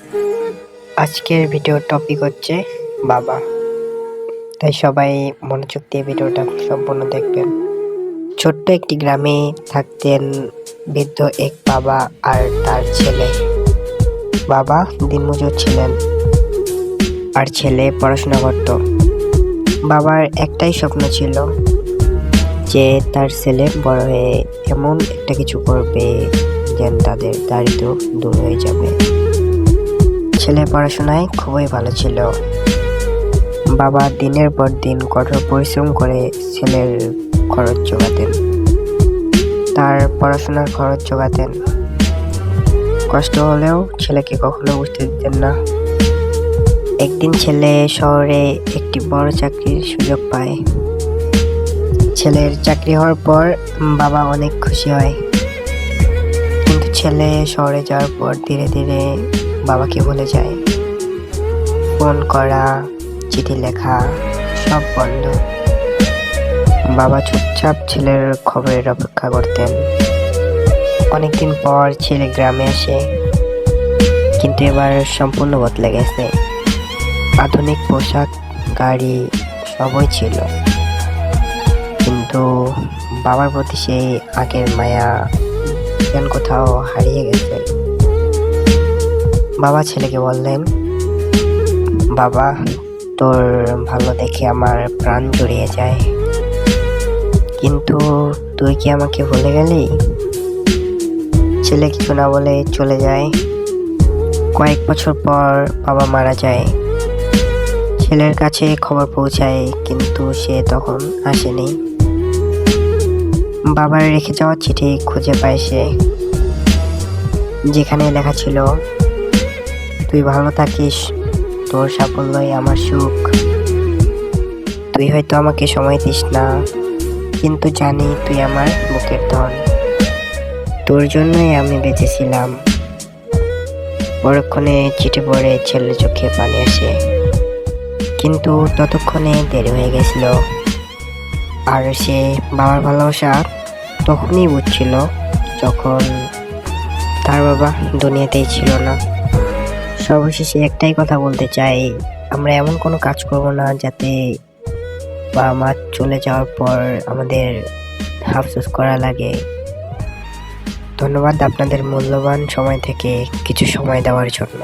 আজকের ভিডিওর টপিক হচ্ছে বাবা। তাই সবাই মনোযোগ দিয়ে ভিডিওটা সম্পূর্ণ দেখবেন। ছোট্ট একটি গ্রামে থাকতেন বৃদ্ধ এক বাবা আর তার ছেলে। বাবা দিনমজুর ছিলেন আর ছেলে পড়াশোনা করত। বাবার একটাই স্বপ্ন ছিল যে তার ছেলে বড় হয়ে এমন একটা কিছু করবে যেন তাদের দারিদ্র দূর হয়ে যাবে। ছেলে পড়াশোনায় খুবই ভালো ছিল। বাবা দিনের পর দিন কঠোর পরিশ্রম করে ছেলের খরচ জোগাতেন, তার পড়াশোনার খরচ জোগাতেন। কষ্ট হলেও ছেলেকে কখনো বুঝতে দিতেন না। একদিন ছেলে শহরে একটি বড় চাকরির সুযোগ পায়। ছেলের চাকরি হওয়ার পর বাবা অনেক খুশি হয়, কিন্তু ছেলে শহরে যাওয়ার পর ধীরে ধীরে বাবাকে ভুলে যায়। ফোন করা, চিঠি লেখা সব বন্ধ। বাবা চুপচাপ ছেলের খবরের অপেক্ষা করতেন। অনেকদিন পর ছেলে গ্রামে আসে, কিন্তু এবার সম্পূর্ণ বদলে গেছে। আধুনিক পোশাক, গাড়ি সবই ছিল, কিন্তু বাবার প্রতি সেই আগের মায়া যেন কোথাও হারিয়ে গেছে। বাবা ছেলেকে বললেন, বাবা, তোর ভালো দেখে আমার প্রাণ জুড়িয়ে যায়, কিন্তু তুই কি আমাকে ভুলে গেলি? ছেলে কিছু না বলে চলে যায়। কয়েক বছর পর বাবা মারা যায়। ছেলের কাছে খবর পৌঁছায়, কিন্তু সে তখন আসেনি। বাবার রেখে যাওয়া চিঠি খুঁজে পায় সে, যেখানে লেখা ছিল, তুই ভালো থাকিস, তোর সাফল্যই আমার সুখ। তুই হয়তো আমাকে সময় দিস না, কিন্তু জানি তুই আমার বুকের ধন। তোর জন্যই আমি বেঁচেছিলাম। পরক্ষণে চিঠি পড়ে ছেলের চোখে পানি আসে, কিন্তু ততক্ষণে দেরি হয়ে গেছিল। আর সে বাবার ভালোবাসা তখনই বুঝছিল যখন তার বাবা দুনিয়াতেই ছিল না। সর্বশেষে একটাই কথা বলতে চাই, আমরা এমন কোনো কাজ করব না যাতে বাবা মা চলে যাওয়ার পর আমাদের আফসোস করা লাগে। ধন্যবাদ আপনাদের মূল্যবান সময় থেকে কিছু সময় দেওয়ার জন্য।